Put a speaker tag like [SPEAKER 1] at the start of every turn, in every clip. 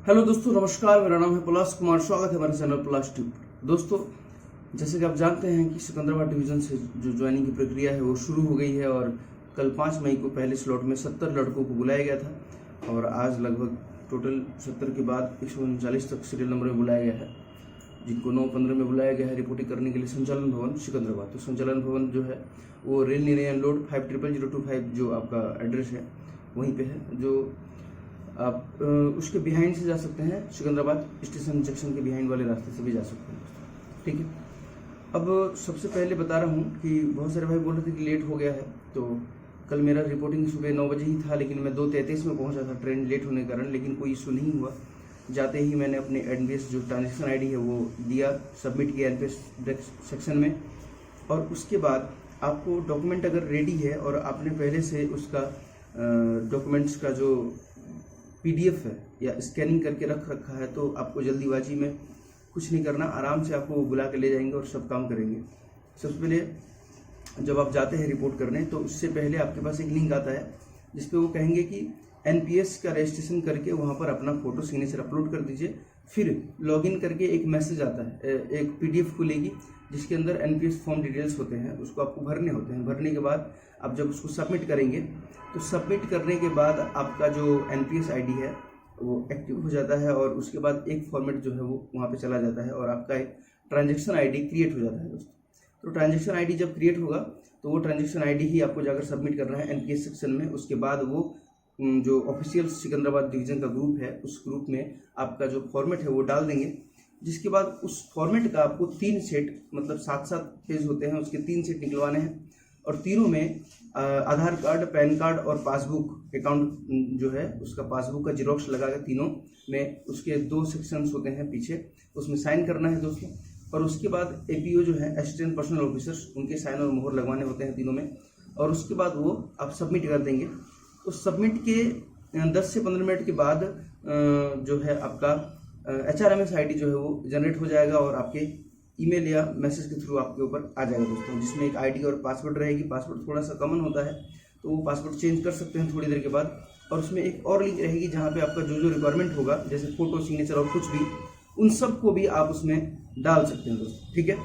[SPEAKER 1] Hello दोस्तों, नमस्कार। मेरा नाम है पलाश कुमार। स्वागत है हमारे चैनल पलाश ट्यूब पर। दोस्तों, जैसे कि आप जानते हैं कि सिकंदराबाद डिवीज़न से जो ज्वाइनिंग की प्रक्रिया है वो शुरू हो गई है और कल 5 मई को पहले स्लॉट में 70 लड़कों को बुलाया गया था और आज लगभग टोटल 70 के बाद 139 तक सीरियल नंबर में बुलाया गया है, जिनको 9-15 में बुलाया गया है रिपोर्टिंग करने के लिए संचालन भवन सिकंदराबाद। तो संचालन भवन जो है वो रेल निर्णय लोड 500025 जो आपका एड्रेस है वहीं पे है, जो आप उसके बिहाइंड से जा सकते हैं। सिकंदराबाद स्टेशन जंक्शन के बिहाइंड वाले रास्ते से भी जा सकते हैं, ठीक है। अब सबसे पहले बता रहा हूँ कि बहुत सारे भाई बोल रहे थे कि लेट हो गया है, तो कल मेरा रिपोर्टिंग सुबह 9 बजे ही था, लेकिन मैं 2:33 में पहुँचा था ट्रेन लेट होने के कारण, लेकिन कोई इशू नहीं हुआ। जाते ही मैंने अपने एनपीएस जो ट्रांजेक्शन आईडी है वो दिया, सबमिट किया एनपीएस सेक्शन में। और उसके बाद आपको डॉक्यूमेंट अगर रेडी है और आपने पहले से उसका डॉक्यूमेंट्स का जो पीडीएफ है या स्कैनिंग करके रख रखा है, तो आपको जल्दीबाजी में कुछ नहीं करना, आराम से आपको बुला के ले जाएंगे और सब काम करेंगे। सबसे पहले जब आप जाते हैं रिपोर्ट करने, तो उससे पहले आपके पास एक लिंक आता है जिसपे वो कहेंगे कि एनपीएस का रजिस्ट्रेशन करके वहाँ पर अपना फोटो सिग्नेचर अपलोड कर दीजिए। फिर लॉगिन करके एक मैसेज आता है, एक पीडीएफ खुलेगी जिसके अंदर एनपीएस फॉर्म डिटेल्स होते हैं, उसको आपको भरने होते हैं। भरने के बाद आप जब उसको सबमिट करेंगे, तो सबमिट करने के बाद आपका जो एनपीएस आईडी है वो एक्टिव हो जाता है और उसके बाद एक फॉर्मेट जो है वो वहाँ पे चला जाता है और आपका एक ट्रांजैक्शन आईडी क्रिएट हो जाता है दोस्तों। तो ट्रांजैक्शन आईडी जब क्रिएट होगा तो वो ट्रांजैक्शन आईडी ही आपको जाकर सबमिट करना है एनपीएस सेक्शन में। उसके बाद वो जो ऑफिशियल सिकंदराबाद डिवीजन का ग्रुप है, उस ग्रुप में आपका जो फॉर्मेट है वो डाल देंगे, जिसके बाद उस फॉर्मेट का आपको 3 सेट, मतलब 7-7 पेज होते हैं, उसके 3 सेट निकलवाने हैं और तीनों में आधार कार्ड, पैन कार्ड और पासबुक अकाउंट जो है उसका पासबुक का जीरोक्स लगा के तीनों में उसके 2 सेक्शंस होते हैं पीछे, उसमें साइन करना है दोस्तों। और उसके बाद एपीओ जो है असिस्टेंट पर्सनल ऑफिसर्स, उनके साइन और मोहर लगवाने होते हैं तीनों में, और उसके बाद वो आप सबमिट कर देंगे। तो सबमिट के 10 से 15 मिनट के बाद जो है आपका HRMS आईडी जो है वो जनरेट हो जाएगा और आपके ईमेल या मैसेज के थ्रू आपके ऊपर आ जाएगा दोस्तों, जिसमें एक आईडी और पासवर्ड रहेगी। पासवर्ड थोड़ा सा कॉमन होता है, तो वो पासवर्ड चेंज कर सकते हैं थोड़ी देर के बाद। और उसमें एक और लिंक रहेगी जहाँ पे आपका जो रिक्वायरमेंट होगा, जैसे फोटो, सिग्नेचर और कुछ भी, उन सब को भी आप उसमें डाल सकते हैं दोस्तों, ठीक है।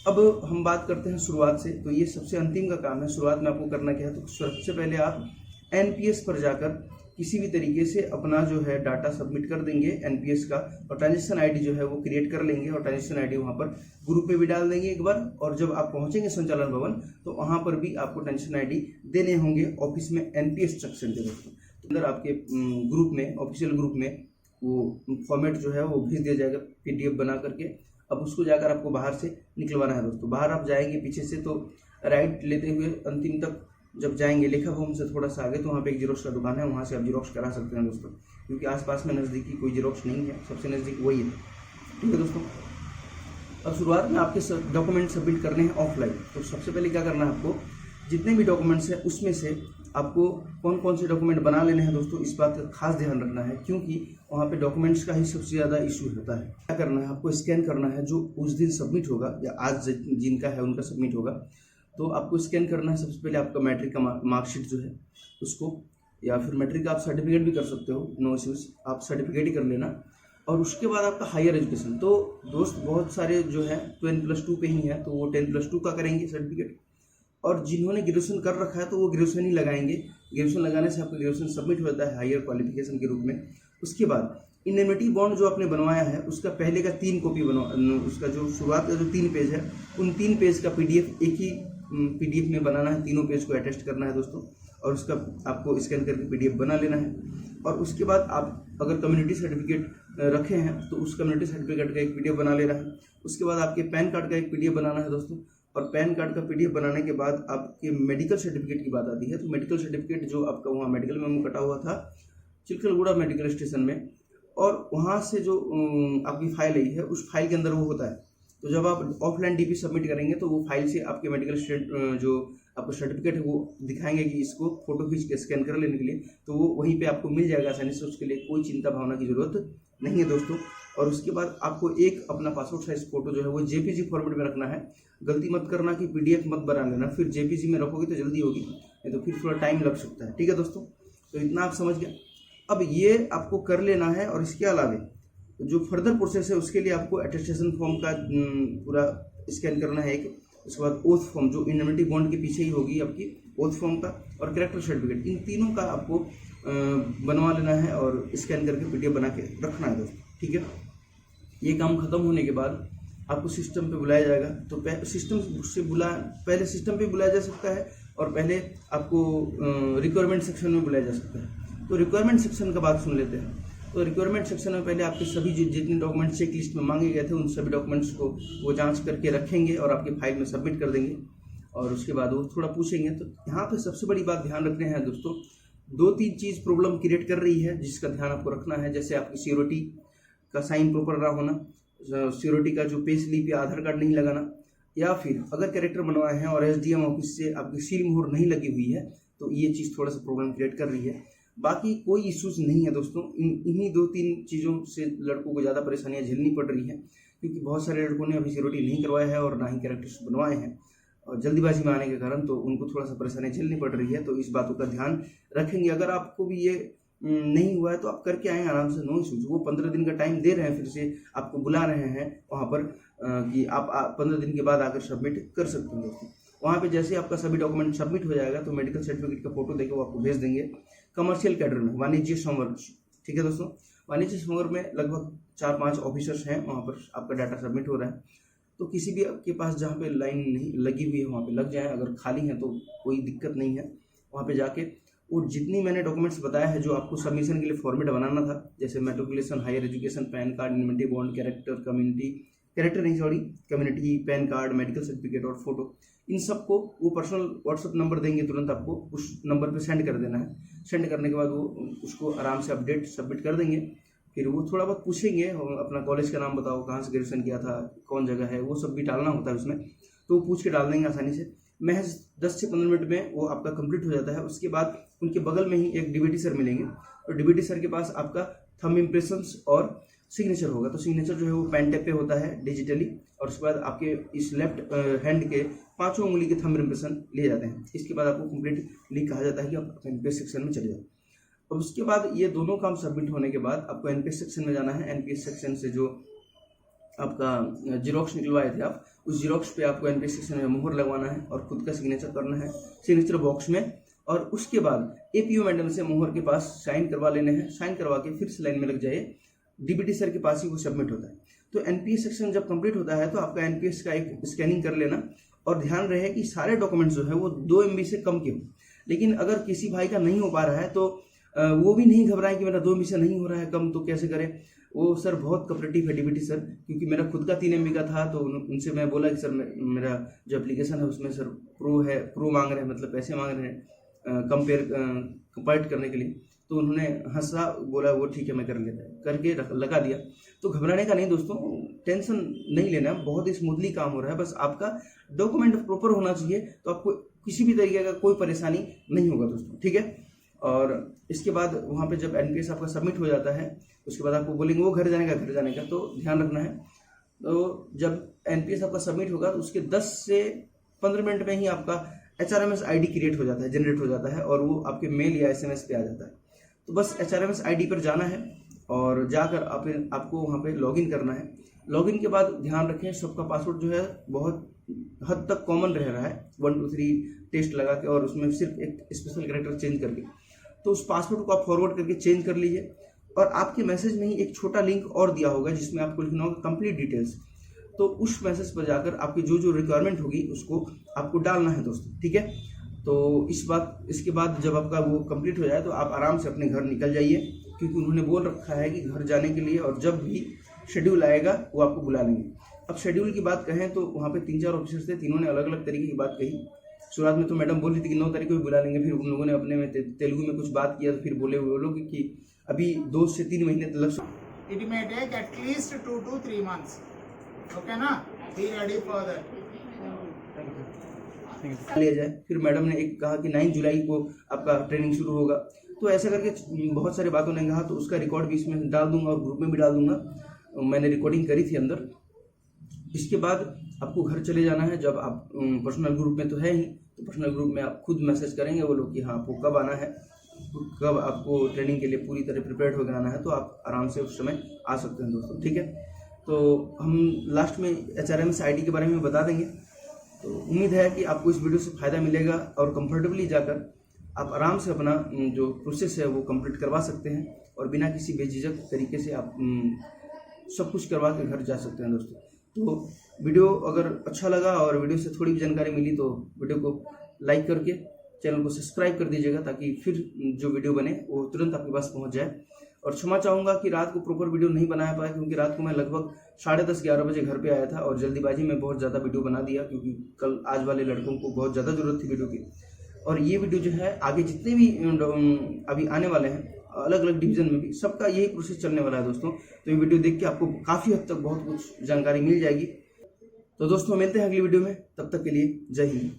[SPEAKER 1] अब हम बात करते हैं शुरुआत से। तो ये सबसे अंतिम का काम है। शुरुआत में आपको करना क्या है, तो सबसे पहले आप एनपीएस पर जाकर किसी भी तरीके से अपना जो है डाटा सबमिट कर देंगे एनपीएस का, और ट्रांजेक्शन आईडी जो है वो क्रिएट कर लेंगे और ट्रांजेक्शन आईडी वहाँ पर ग्रुप पे भी डाल देंगे एक बार। और जब आप पहुँचेंगे संचालन भवन, तो वहाँ पर भी आपको ट्रांजेक्शन आईडी देने होंगे ऑफिस में एनपीएस सेक्शन के दोस्तों। अंदर आपके ग्रुप में, ऑफिशियल ग्रुप में वो फॉर्मेट जो है वो भेज दिया जाएगा पीडीएफ बना करके। अब उसको जाकर आपको बाहर से निकलवाना है दोस्तों। बाहर आप जाएंगे पीछे से, तो राइट लेते हुए अंतिम तक जब जाएंगे लेखा भवन से थोड़ा सा आगे, तो वहाँ पे एक जीरोक्स का दुकान है, वहाँ से आप जीरोक्स करा सकते हैं दोस्तों, क्योंकि आसपास में नज़दीकी कोई जीरोक्स नहीं है, सबसे नज़दीक वही है, ठीक है दोस्तों। अब शुरुआत में आपके डॉक्यूमेंट सबमिट करने हैं ऑफलाइन। तो सबसे पहले क्या करना है, आपको जितने भी डॉक्यूमेंट्स हैं उसमें से आपको कौन कौन से डॉक्यूमेंट बना लेने हैं दोस्तों, इस बात का खास ध्यान रखना है, क्योंकि वहाँ पे डॉक्यूमेंट्स का ही सबसे ज़्यादा इशू होता है। क्या करना है, आपको स्कैन करना है जो उस दिन सबमिट होगा या आज जिनका है उनका सबमिट होगा, तो आपको स्कैन करना है सबसे पहले आपका मैट्रिक का मार्कशीट जो है उसको, या फिर मैट्रिक का आप सर्टिफिकेट भी कर सकते हो, नो इश्यूज़, आप सर्टिफिकेट ही कर लेना। और उसके बाद आपका हायर एजुकेशन। तो दोस्त बहुत सारे जो है 10+2 पे ही है, तो वो 10+2 का करेंगे सर्टिफिकेट, और जिन्होंने ग्रेजुएशन कर रखा है तो वो ग्रेजुएशन ही लगाएंगे। ग्रेजुएशन लगाने से आपका ग्रेजुएशन सबमिट होता है हायर क्वालिफिकेशन के रूप में। उसके बाद इंडेमनिटी बॉन्ड जो आपने बनवाया है उसका पहले का 3 कॉपी उसका जो शुरुआत का जो 3 पेज है, उन 3 पेज का पीडीएफ एक ही पीडीएफ में बनाना है, तीनों पेज को अटेस्ट करना है दोस्तों, और उसका आपको स्कैन करके पीडीएफ बना लेना है। और उसके बाद आप अगर कम्युनिटी सर्टिफिकेट रखे हैं तो उस कम्युनिटी सर्टिफिकेट का एक पीडीएफ बना लेना है। उसके बाद आपके पैन कार्ड का एक पीडीएफ बनाना है दोस्तों, और पैन कार्ड का पीडीएफ बनाने के बाद आपके मेडिकल सर्टिफिकेट की बात आती है। तो मेडिकल सर्टिफिकेट जो आपका वहाँ मेडिकल मेमो कटा हुआ था चिलखलगुड़ा मेडिकल स्टेशन में, और वहाँ से जो आपकी फाइल आई है उस फाइल के अंदर वो होता है। तो जब आप ऑफलाइन डीपी सबमिट करेंगे तो वो फाइल से आपके मेडिकल जो आपका सर्टिफिकेट है वो दिखाएंगे कि इसको फोटो खींच के स्कैन कर लेने के लिए, तो वो वहीं पे आपको मिल जाएगा आसानी से। उसके लिए कोई चिंता भावना की जरूरत नहीं है दोस्तों। और उसके बाद आपको एक अपना पासपोर्ट साइज फोटो जो है वो जेपीजी फॉर्मेट में रखना है। गलती मत करना कि पीडीएफ मत बना लेना, फिर जेपीजी में रखोगे तो जल्दी होगी, नहीं तो फिर थोड़ा टाइम लग सकता है, ठीक है दोस्तों। तो इतना आप समझ गए। अब ये आपको कर लेना है, और इसके अलावे जो फर्दर प्रोसेस है उसके लिए आपको अटेस्टेशन फॉर्म का पूरा स्कैन करना है एक, उसके बाद ओथ फॉर्म जो इन्यूनिटी बॉन्ड के पीछे ही होगी आपकी, ओथ फॉर्म का और कैरेक्टर सर्टिफिकेट, इन तीनों का आपको बनवा लेना है और स्कैन करके पीडीएफ बना के रखना है दोस्तों, ठीक है। ये काम खत्म होने के बाद आपको सिस्टम पे बुलाया जाएगा। तो पहले सिस्टम पे बुलाया जा सकता है, और पहले आपको रिक्वायरमेंट सेक्शन में बुलाया जा सकता है। तो रिक्वायरमेंट सेक्शन का बात सुन लेते हैं। तो रिक्वायरमेंट सेक्शन में पहले आपके सभी जितने डॉक्यूमेंट्स चेक लिस्ट में मांगे गए थे उन सभी डॉक्यूमेंट्स को वो जांच करके रखेंगे और आपके फाइल में सबमिट कर देंगे, और उसके बाद वो थोड़ा पूछेंगे। तो यहाँ पे सबसे बड़ी बात ध्यान रखने हैं दोस्तों, 2-3 चीज़ प्रॉब्लम क्रिएट कर रही है जिसका ध्यान आपको रखना है। जैसे आपकी सिक्योरिटी का साइन प्रॉपर ना होना, सिक्योरिटी का जो पे स्लिप या आधार कार्ड नहीं लगाना, या फिर अगर कैरेक्टर बनवाए हैं और एसडीएम ऑफिस से आपकी सील मोहर नहीं लगी हुई है तो ये चीज़ थोड़ा सा प्रॉब्लम क्रिएट कर रही है। बाकी कोई इश्यूज नहीं है दोस्तों, इन्हीं 2-3 चीज़ों से लड़कों को ज़्यादा परेशानियां झेलनी पड़ रही है, क्योंकि बहुत सारे लड़कों ने अभी सिक्योरिटी नहीं करवाया है और ना ही कैरेक्टर्स बनवाए हैं, और जल्दीबाजी में आने के कारण तो उनको थोड़ा सा परेशानी झेलनी पड़ रही है। तो इस बातों का ध्यान रखेंगे। अगर आपको भी ये नहीं हुआ है तो आप करके आएँ आराम से, नो इश्यूज। वो 15 दिन का टाइम दे रहे हैं, फिर से आपको बुला रहे हैं वहाँ पर कि आप 15 दिन के बाद आकर सबमिट कर सकते हैं दोस्तों। वहाँ पे जैसे आपका सभी डॉक्यूमेंट सबमिट हो जाएगा तो मेडिकल सर्टिफिकेट का फोटो देके वो आपको भेज देंगे कमर्शियल कैडर में, वाणिज्य संवर्ग, ठीक है दोस्तों। वाणिज्य संवर्ग में लगभग 4-5 ऑफिसर्स हैं, वहाँ पर आपका डाटा सबमिट हो रहा है। तो किसी भी आपके पास जहाँ पे लाइन नहीं लगी हुई है वहाँ पे लग जाए, अगर खाली है तो कोई दिक्कत नहीं है। वहाँ पे जाके और जितनी मैंने डॉक्यूमेंट्स बताया है जो आपको सबमिशन के लिए फॉर्मेट बनाना था, जैसे matriculation, higher education, PAN card, indemnity bond, community, PAN card, medical certificate और फोटो, इन सबको वो पर्सनल व्हाट्सअप नंबर देंगे, तुरंत आपको उस नंबर पे सेंड कर देना है। सेंड करने के बाद वो उसको आराम से अपडेट सबमिट कर देंगे। फिर वो थोड़ा बहुत पूछेंगे, अपना कॉलेज का नाम बताओ, कहाँ से ग्रेजुएशन किया था, कौन जगह है, वो सब भी डालना होता है उसमें, तो वो पूछ के डाल देंगे आसानी से। महज 10 से 15 मिनट में वो आपका कंप्लीट हो जाता है। उसके बाद उनके बगल में ही एक डीबीटी सर मिलेंगे, और डीबीटी सर के पास आपका थंब इम्प्रेशंस और सिग्नेचर होगा। तो सिग्नेचर जो है वो पेन टैप पे होता है डिजिटली, और उसके बाद आपके इस लेफ्ट हैंड के 5 उंगली के थंब इम्प्रेशन लिए जाते हैं। इसके बाद आपको कंप्लीटली कहा जाता है कि आप एनपीएस सेक्शन में चले जाओ। और उसके बाद ये दोनों काम सबमिट होने के बाद आपको एनपीएस सेक्शन में जाना है। एनपीएस सेक्शन से जो आपका जीरोक्स निकलवाए थे आप, उस जीरोक्स पे आपको एनपीएस सेक्शन में मुहर लगवाना है और खुद का सिग्नेचर करना है सिग्नेचर बॉक्स में, और उसके बाद एपीओ मैडम से मुहर के पास साइन करवा लेने हैं। साइन करवा के फिर से लाइन में लग जाइए, डीबीटी सर के पास ही वो सबमिट होता है। तो एनपीएस सेक्शन जब कंप्लीट होता है तो आपका एनपीएस का एक स्कैनिंग कर लेना, और ध्यान रहे कि सारे डॉक्यूमेंट्स जो है वो 2 MB से कम के हो। लेकिन अगर किसी भाई का नहीं हो पा रहा है तो वो भी नहीं घबराएं कि मेरा 2 MB से नहीं हो रहा है कम, तो कैसे करें। वो सर बहुत कोऑपरेटिव है डीबीटी सर, क्योंकि मेरा खुद का 3 MB का था, तो उनसे मैं बोला कि सर मेरा जो एप्लीकेशन है उसमें सर प्रो मांग रहे हैं, मतलब पैसे मांग रहे हैं कंपेयर करने के लिए। तो उन्होंने हंसा, बोला वो ठीक है मैं कर लेता है, करके लगा दिया। तो घबराने का नहीं दोस्तों, टेंशन नहीं लेना, बहुत ही स्मूथली काम हो रहा है। बस आपका डॉक्यूमेंट प्रॉपर होना चाहिए, तो आपको किसी भी तरीके का कोई परेशानी नहीं होगा दोस्तों, ठीक है। और इसके बाद वहाँ पे जब एनपीएस आपका सबमिट हो जाता है, उसके बाद आपको बोलेंगे वो घर जाने का, तो ध्यान रखना है। तो जब एनपीएस आपका सबमिट होगा तो उसके 10 से 15 मिनट में ही आपका HRMS ID क्रिएट हो जाता है, जनरेट हो जाता है, और वो आपके मेल या SMS पे आ जाता है। तो बस HRMS ID पर जाना है और जाकर आपको वहाँ पे लॉगिन करना है। लॉगिन के बाद ध्यान रखें सबका पासवर्ड जो है बहुत हद तक कॉमन रह रहा है, 1 2 3 टेस्ट लगा के, और उसमें सिर्फ एक स्पेशल कैरेक्टर चेंज करके। तो उस पासवर्ड को आप फॉरवर्ड करके चेंज कर लीजिए, और आपके मैसेज में ही एक छोटा लिंक और दिया होगा जिसमें आपको लिखना होगा कंप्लीट डिटेल्स। तो उस मैसेज पर जाकर आपकी जो रिक्वायरमेंट होगी उसको आपको डालना है दोस्तों, ठीक है। तो इसके बाद जब आपका वो कंप्लीट हो जाए तो आप आराम से अपने घर निकल जाइए, क्योंकि उन्होंने बोल रखा है कि घर जाने के लिए, और जब भी शेड्यूल आएगा वो आपको बुला लेंगे। अब शेड्यूल की बात कहें तो वहाँ पे 3-4 ऑफिसर्स थे, तीनों ने अलग अलग तरीके की बात कही। शुरुआत में तो मैडम बोल रही थी कि 9 तारीख को भी बुला लेंगे, फिर उन लोगों ने अपने में तेलुगु में कुछ बात किया, तो फिर बोले वो लोग कि अभी 2 से 3 महीने तक
[SPEAKER 2] It may take at least 2 to 3 months. Okay ना? Be ready for that.
[SPEAKER 1] लिया जाए। फिर मैडम ने एक कहा कि 9 जुलाई को आपका ट्रेनिंग शुरू होगा। तो ऐसा करके बहुत सारे बातों ने कहा, तो उसका रिकॉर्ड भी इसमें डाल दूंगा और ग्रुप में भी डाल दूंगा। मैंने रिकॉर्डिंग करी थी अंदर। इसके बाद आपको घर चले जाना है। जब आप पर्सनल ग्रुप में तो है ही, तो पर्सनल ग्रुप में आप खुद मैसेज करेंगे वो लोग कि हाँ आपको कब आना है, कब आपको ट्रेनिंग के लिए पूरी तरह प्रिपेयर्ड होकर आना है, तो आप आराम से उस समय आ सकते हैं दोस्तों। ठीक है, तो हम लास्ट में HRMS ID के बारे में बता देंगे। तो उम्मीद है कि आपको इस वीडियो से फ़ायदा मिलेगा और कंफर्टेबली जाकर आप आराम से अपना जो प्रोसेस है वो कंप्लीट करवा सकते हैं और बिना किसी बेझिझक तरीके से आप सब कुछ करवा के घर जा सकते हैं दोस्तों। तो वीडियो अगर अच्छा लगा और वीडियो से थोड़ी भी जानकारी मिली तो वीडियो को लाइक करके चैनल को सब्सक्राइब कर दीजिएगा, ताकि फिर जो वीडियो बने वो तुरंत आपके पास पहुंच जाए। और क्षमा चाहूँगा कि रात को प्रॉपर वीडियो नहीं बना पाया, क्योंकि रात को मैं लगभग 10:30-11 बजे घर पे आया था और जल्दीबाजी में बहुत ज़्यादा वीडियो बना दिया, क्योंकि कल आज वाले लड़कों को बहुत ज़्यादा ज़रूरत थी वीडियो की। और ये वीडियो जो है आगे जितने भी अभी आने वाले हैं अलग अलग डिवीज़न में भी, सबका यही प्रोसेस चलने वाला है दोस्तों। तो ये वीडियो देख के आपको काफ़ी हद तक बहुत कुछ जानकारी मिल जाएगी। तो दोस्तों मिलते हैं अगली वीडियो में, तब तक के लिए जय हिंद।